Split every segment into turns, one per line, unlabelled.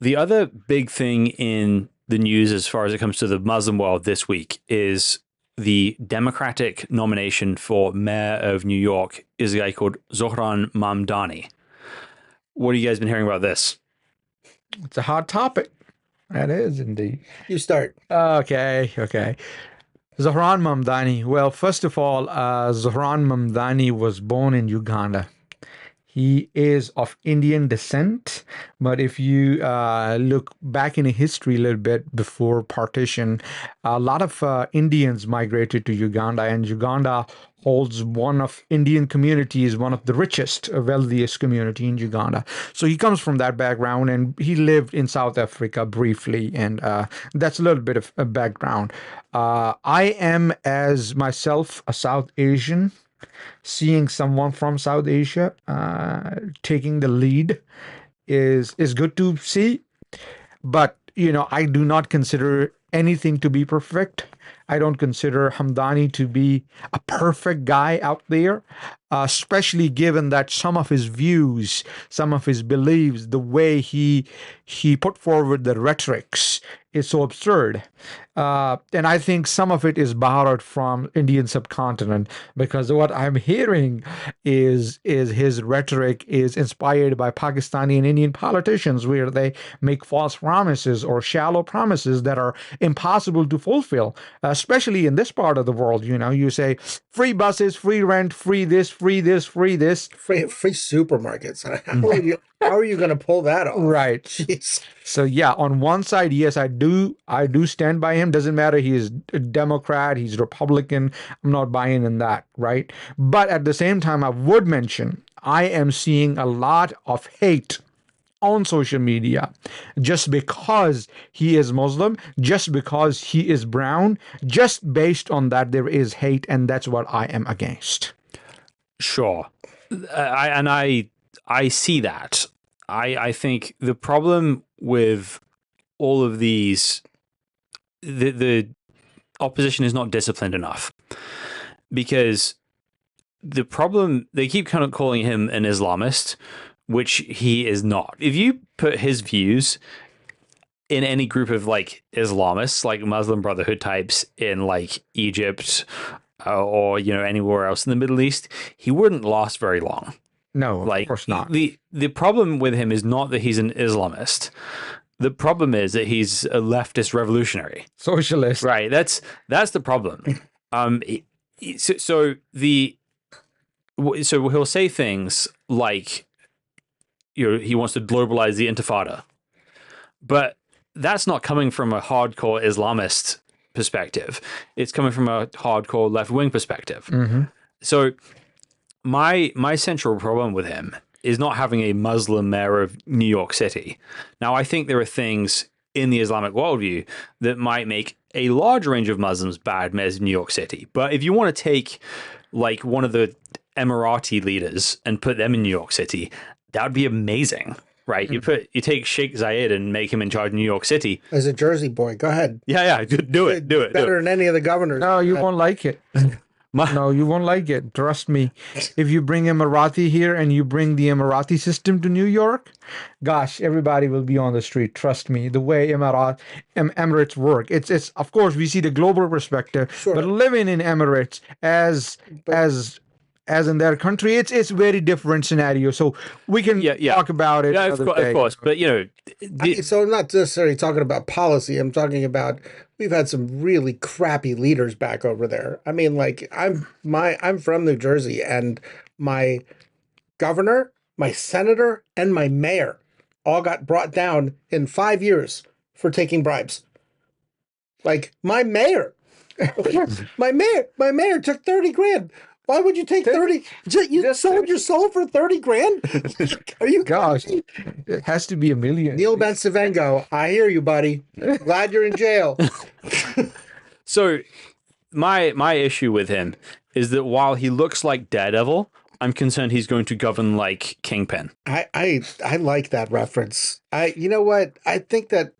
The other big thing in the news as far as it comes to the Muslim world this week is the Democratic nomination for mayor of New York is a guy called Zohran Mamdani. What have you guys been hearing about this?
It's a hot topic. That is indeed.
You start.
Okay. Zohran Mamdani. Well, first of all, Zohran Mamdani was born in Uganda. He is of Indian descent, but if you look back in history a little bit before partition, a lot of Indians migrated to Uganda, and Uganda holds one of Indian communities, one of the richest, wealthiest community in Uganda. So he comes from that background, and he lived in South Africa briefly, and that's a little bit of a background. I am, as myself, a South Asian. Seeing someone from South Asia taking the lead is good to see, but I do not consider anything to be perfect. I don't consider Hamdani to be a perfect guy out there, especially given that some of his views, some of his beliefs, the way he put forward the rhetorics is so absurd. And I think some of it is borrowed from Indian subcontinent, because what I'm hearing is his rhetoric is inspired by Pakistani and Indian politicians, where they make false promises or shallow promises that are impossible to fulfill, especially in this part of the world. You say free buses, free rent, free this, free this, free this.
Free supermarkets. How are you going to pull that off?
Right.
Jeez.
So yeah, on one side, yes, I do stand by him. Doesn't matter, he is a Democrat, he's Republican. I'm not buying in that, right? But at the same time, I would mention I am seeing a lot of hate on social media just because he is Muslim, just because he is brown, just based on that there is hate, and that's what I am against.
Sure. I see that. I think the problem with all of these, the opposition is not disciplined enough, because the problem, they keep kind of calling him an Islamist, which he is not. If you put his views in any group of like Islamists, like Muslim Brotherhood types in like Egypt or anywhere else in the Middle East, he wouldn't last very long.
No, of course not.
The problem with him is not that he's an Islamist. The problem is that he's a leftist revolutionary,
socialist.
Right. That's the problem. So he'll say things like, he wants to globalize the Intifada, but that's not coming from a hardcore Islamist perspective. It's coming from a hardcore left-wing perspective.
Mm-hmm.
So my central problem with him is not having a Muslim mayor of New York City. Now, I think there are things in the Islamic worldview that might make a large range of Muslims bad mayors of New York City. But if you want to take like one of the Emirati leaders and put them in New York City, that would be amazing, right? You take Sheikh Zayed and make him in charge of New York City.
As a Jersey boy, go ahead.
Yeah, do it.
Better than any of the governors.
No, you won't like it. No, you won't like it. Trust me. If you bring Emirati here and you bring the Emirati system to New York, gosh, everybody will be on the street. Trust me. The way Emirates work, it's of course we see the global perspective,
Sure.
But living in Emirates as in their country, it's very different scenario. So we can talk about it.
Yeah, of course. But
so I'm not necessarily talking about policy. I'm talking about we've had some really crappy leaders back over there. I mean, like I'm from New Jersey, and my governor, my senator, and my mayor all got brought down in 5 years for taking bribes. Like my mayor, my mayor took 30 grand. Why would you take 30? You sold your soul for 30 grand? Are you?
Gosh, it has to be $1 million.
Neil Bensavengo, I hear you, buddy. Glad you're in jail.
So my issue with him is that while he looks like Daredevil, I'm concerned he's going to govern like Kingpin.
I like that reference. You know what? I think that,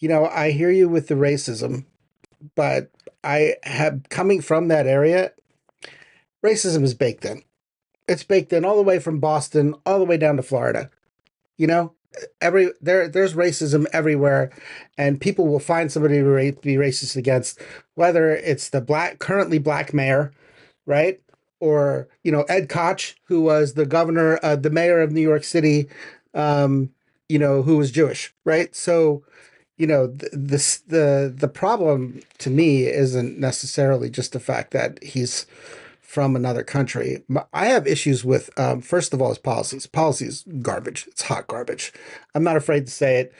I hear you with the racism, but I have, coming from that area, racism is baked in. It's baked in all the way from Boston, all the way down to Florida. there's racism everywhere, and people will find somebody to be racist against, whether it's the currently black mayor, right? Or, Ed Koch, who was the governor, the mayor of New York City, who was Jewish, right? So, the problem to me isn't necessarily just the fact that he's from another country. I have issues with, first of all, his policies. Policies garbage. It's hot garbage. I'm not afraid to say it.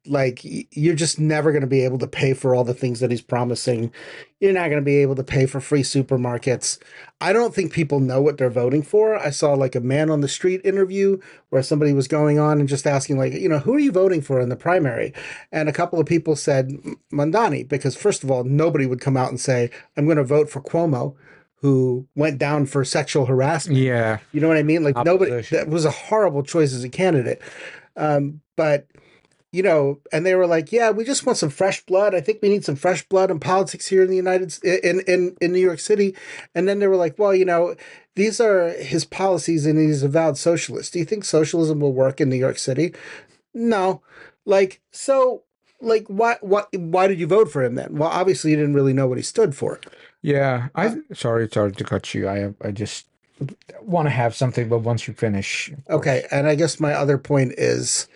Like, you're just never going to be able to pay for all the things that he's promising. You're not going to be able to pay for free supermarkets. I don't think people know what they're voting for. I saw like a man on the street interview where somebody was going on and just asking, like, who are you voting for in the primary? And a couple of people said Mandani, because first of all, nobody would come out and say, I'm going to vote for Cuomo, who went down for sexual harassment.
Yeah.
You know what I mean? Like, nobody,
Opposition.
that was a horrible choice as a candidate. But and they were like, yeah, we just want some fresh blood. I think we need some fresh blood in politics here in the in New York City. And then they were like, well, these are his policies and he's a avowed socialist. Do you think socialism will work in New York City? No. Why did you vote for him then? Well, obviously you didn't really know what he stood for.
Yeah. Sorry to cut you. I just want to have something, but once you finish.
Okay. And I guess my other point is,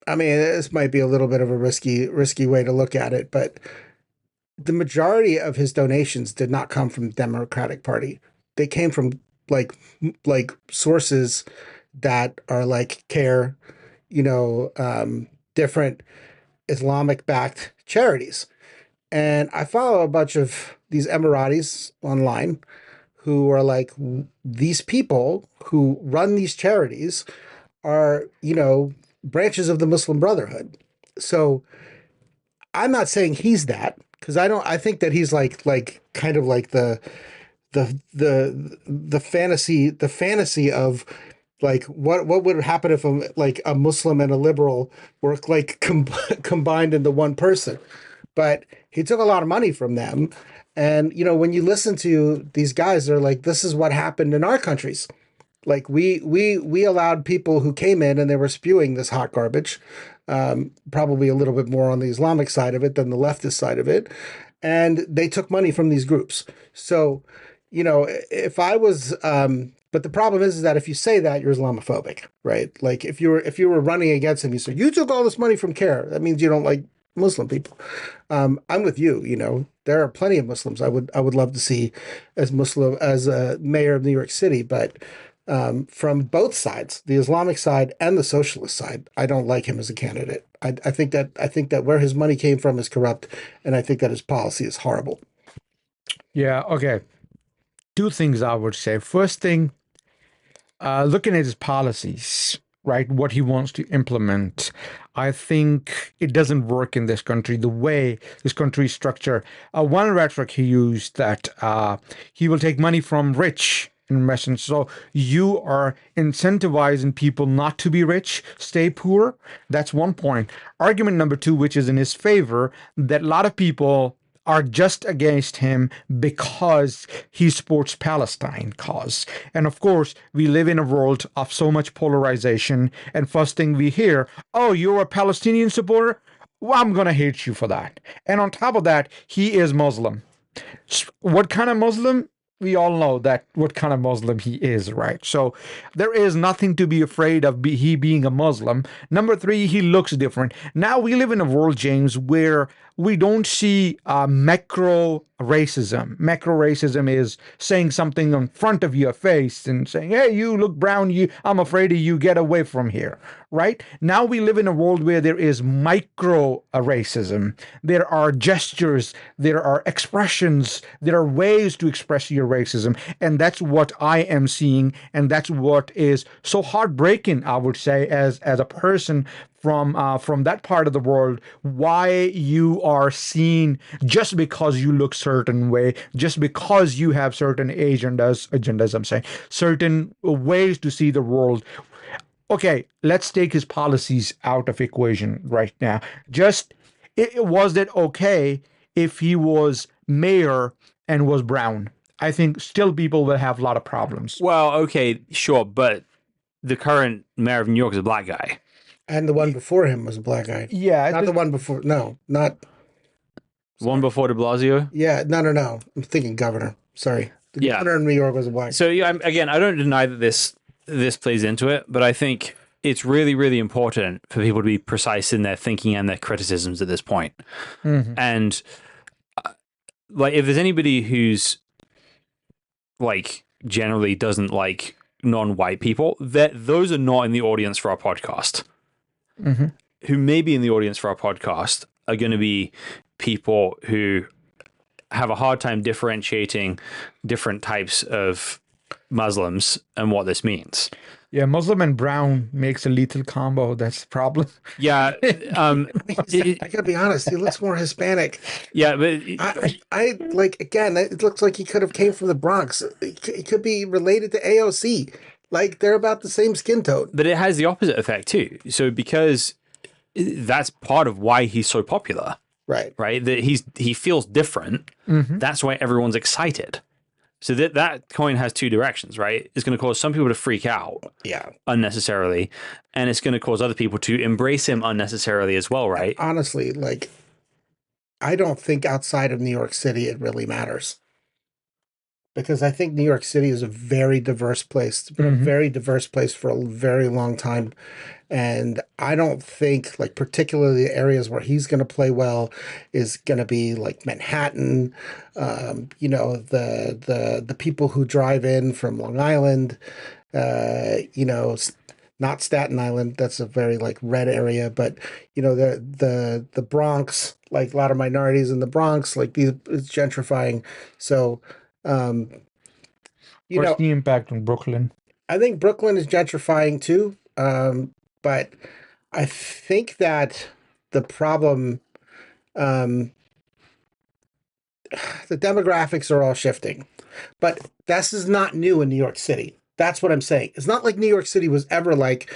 this might be a little bit of a risky way to look at it, but the majority of his donations did not come from the Democratic Party. They came from like sources that are like CARE, different Islamic-backed charities. And I follow a bunch of these Emiratis online who are like, these people who run these charities are, branches of the Muslim Brotherhood. So I'm not saying he's that, because I think that he's like kind of like the fantasy of like what would happen if a Muslim and a liberal were like combined into one person. But he took a lot of money from them. And, when you listen to these guys, they're like, this is what happened in our countries. Like we allowed people who came in and they were spewing this hot garbage, probably a little bit more on the Islamic side of it than the leftist side of it. And they took money from these groups. So, if I was, but the problem is that if you say that, you're Islamophobic, right? Like if you were running against him, you say, you took all this money from CARE. That means you don't like Muslim people. I'm with you. There are plenty of Muslims I would love to see as a mayor of New York City, but from both sides, the Islamic side and the socialist side, I don't like him as a candidate. I think that where his money came from is corrupt, and I think that his policy is horrible.
Yeah. Okay. Two things I would say. First thing, looking at his policies, right, what he wants to implement, I think it doesn't work in this country, the way this country is structured. One rhetoric he used that he will take money from rich investments. So you are incentivizing people not to be rich, stay poor. That's one point. Argument number two, which is in his favor, that a lot of people are just against him because he supports Palestine cause. And of course, we live in a world of so much polarization. And first thing we hear, oh, you're a Palestinian supporter? Well, I'm going to hate you for that. And on top of that, he is Muslim. What kind of Muslim? We all know that what kind of Muslim he is, right? So there is nothing to be afraid of he being a Muslim. Number three, he looks different. Now we live in a world, James, where we don't see macro racism. Macro racism is saying something in front of your face and saying, hey, you look brown, I'm afraid of you, get away from here, right? Now we live in a world where there is micro racism. There are gestures, there are expressions, there are ways to express your racism. And that's what I am seeing. And that's what is so heartbreaking, I would say, as a person from that part of the world, why you are seen just because you look certain way, just because you have certain agendas, I'm saying, certain ways to see the world. Okay, let's take his policies out of equation right now. Was it okay if he was mayor and was brown? I think still people will have a lot of problems.
Well, okay, sure, but the current mayor of New York is a black guy.
And the one before him was a black guy.
Yeah,
Not the one before. No, not.
One before De Blasio.
Yeah, no. I'm thinking governor. Sorry. The governor of New York was a black guy.
So yeah, again, I don't deny that this plays into it, but I think it's really, really important for people to be precise in their thinking and their criticisms at this point. And like, if there's anybody who's like generally doesn't like non-white people, that those are not in the audience for our podcast. Who may be in the audience for our podcast are going to be people who have a hard time differentiating different types of Muslims and what this means.
Yeah, Muslim and brown makes a lethal combo. That's the problem.
Yeah.
I gotta be honest, he looks more Hispanic.
Yeah, but
I like, again, it looks like he could have came from the Bronx. It could be related to AOC. Like, they're about the same skin tone.
But it has the opposite effect too. So because that's part of why he's so popular,
Right.
that he feels different. That's why everyone's excited. So that coin has two directions, right? It's going to cause some people to freak out unnecessarily, and it's going to cause other people to embrace him unnecessarily as well, right?
Honestly, like, I don't think outside of New York City it really matters. Because I think New York City is a very diverse place. It's been a very diverse place for a very long time. And I don't think, like, particularly the areas where he's going to play well is going to be like Manhattan, the people who drive in from Long Island, not Staten Island. That's a very like red area, but the Bronx, like a lot of minorities in the Bronx, like it's gentrifying. So,
What's the impact on Brooklyn?
I think Brooklyn is gentrifying too. But I think that the problem, the demographics are all shifting, but this is not new in New York City. That's what I'm saying. It's not like New York City was ever like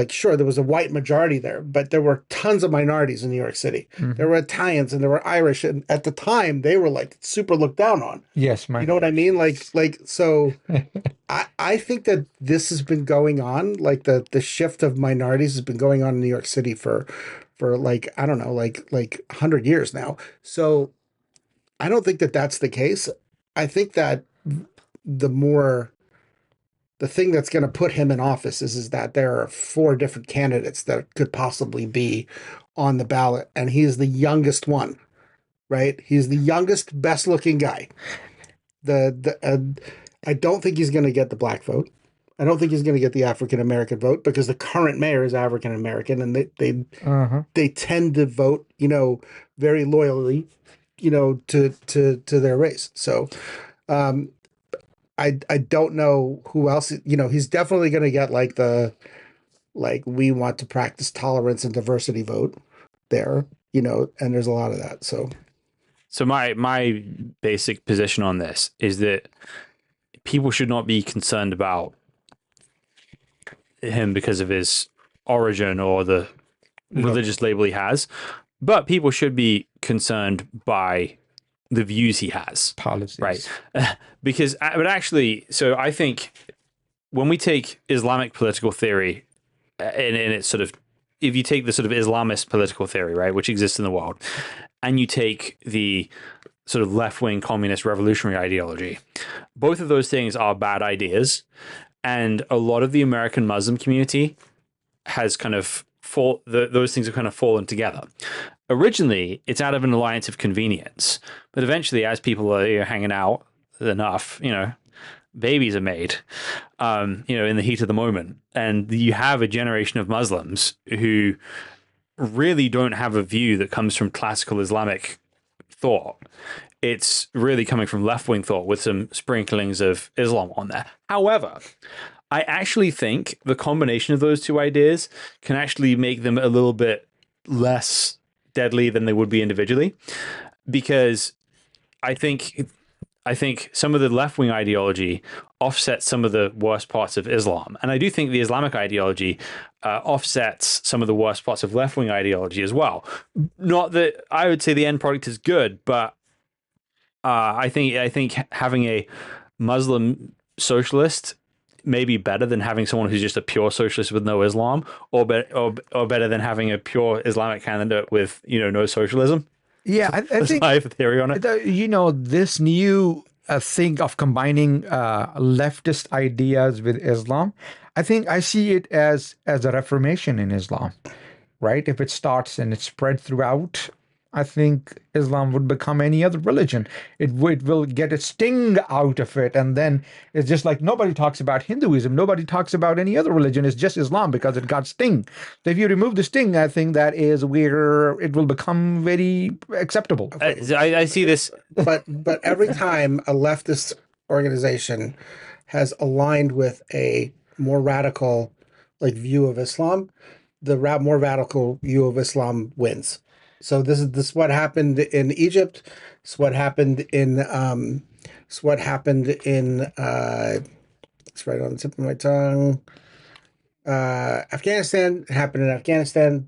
sure, there was a white majority there, but there were tons of minorities in New York City. There were Italians and there were Irish, and at the time they were like super looked down on.
Yes,
you know what I mean? So I think that this has been going on, like the shift of minorities has been going on in New York City for like, I don't know, like 100 years now. So I don't think that that's the case. I think that the thing that's going to put him in office is that there are 4 different candidates that could possibly be on the ballot, and he's the youngest one, right? He's the youngest, best looking guy. I don't think he's going to get the black vote. I don't think he's going to get the African American vote because the current mayor is African American, and they tend to vote, very loyally, to their race. So, I don't know who else. He's definitely going to get we want to practice tolerance and diversity vote there. And there's a lot of that.
So my basic position on this is that people should not be concerned about him because of his origin or the religious label he has, but people should be concerned by the views he has.
Policies.
Right. But actually, so I think when we take Islamic political theory and it's sort of, if you take the sort of Islamist political theory, right, which exists in the world, and you take the sort of left-wing communist revolutionary ideology, both of those things are bad ideas. And a lot of the American Muslim community has kind of those things have kind of fallen together. Originally, it's out of an alliance of convenience, but eventually, as people are hanging out enough, babies are made, in the heat of the moment, and you have a generation of Muslims who really don't have a view that comes from classical Islamic thought. It's really coming from left-wing thought with some sprinklings of Islam on there. However, I actually think the combination of those two ideas can actually make them a little bit less deadly than they would be individually, because I think some of the left-wing ideology offsets some of the worst parts of Islam. And I do think the Islamic ideology offsets some of the worst parts of left-wing ideology as well. Not that I would say the end product is good, but I think having a Muslim socialist maybe better than having someone who's just a pure socialist with no Islam, or better than having a pure Islamic candidate with, no socialism.
Yeah, I think
I have a theory on it.
This new thing of combining leftist ideas with Islam, I think I see it as a reformation in Islam, right? If it starts and it's spread throughout, I think Islam would become any other religion. It will get a sting out of it, and then it's just like nobody talks about Hinduism, nobody talks about any other religion. It's just Islam because it got sting. So if you remove the sting, I think that is where it will become very acceptable.
I see this,
but every time a leftist organization has aligned with a more radical view of Islam, the more radical view of Islam wins. So this is what happened in Egypt. It's what happened in it's right on the tip of my tongue. Afghanistan. It happened in Afghanistan.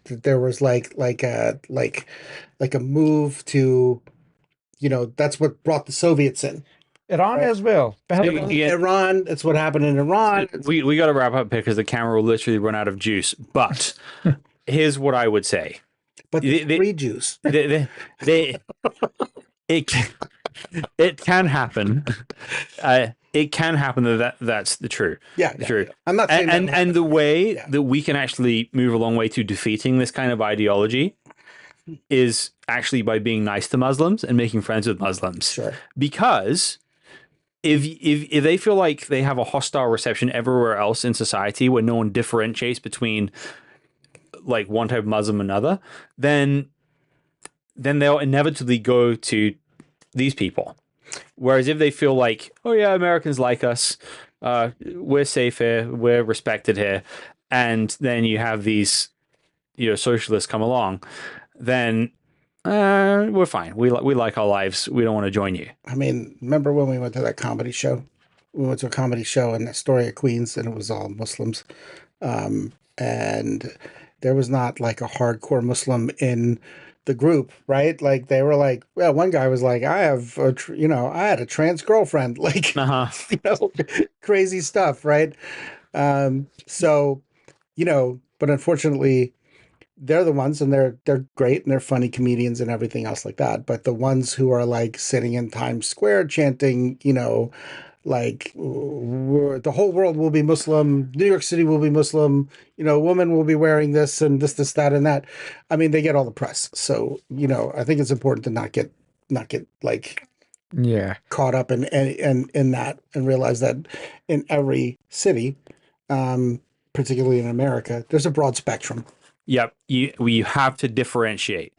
There was like a move to, that's what brought the Soviets in.
Iran as well.
Iran. It's what happened in Iran.
We got to wrap up here because the camera will literally run out of juice. But here's what I would say.
But free juice.
It can happen. It can happen that's the true.
Yeah,
true.
Yeah. I'm not saying
and the way that we can actually move a long way to defeating this kind of ideology is actually by being nice to Muslims and making friends with Muslims.
Sure.
Because if they feel like they have a hostile reception everywhere else in society where no one differentiates between like one type of Muslim and another, then they'll inevitably go to these people. Whereas if they feel like, oh yeah, Americans like us, we're safe here, we're respected here, and then you have these, socialists come along, then we're fine. We like our lives. We don't want to join you.
I mean, remember when we went to that comedy show? We went to a comedy show in Astoria, Queens, and it was all Muslims, and there was not like a hardcore Muslim in the group, right? Like they were like, well, one guy was like, I have, I had a trans girlfriend, like, crazy stuff, right? So, but unfortunately, they're the ones, and they're great, and they're funny comedians and everything else like that. But the ones who are like sitting in Times Square chanting, like the whole world will be Muslim, New York City will be Muslim, women will be wearing this and this, that, and that. I mean, they get all the press. So, I think it's important to not get like caught up in that, and realize that in every city, particularly in America, there's a broad spectrum.
Yep, you have to differentiate.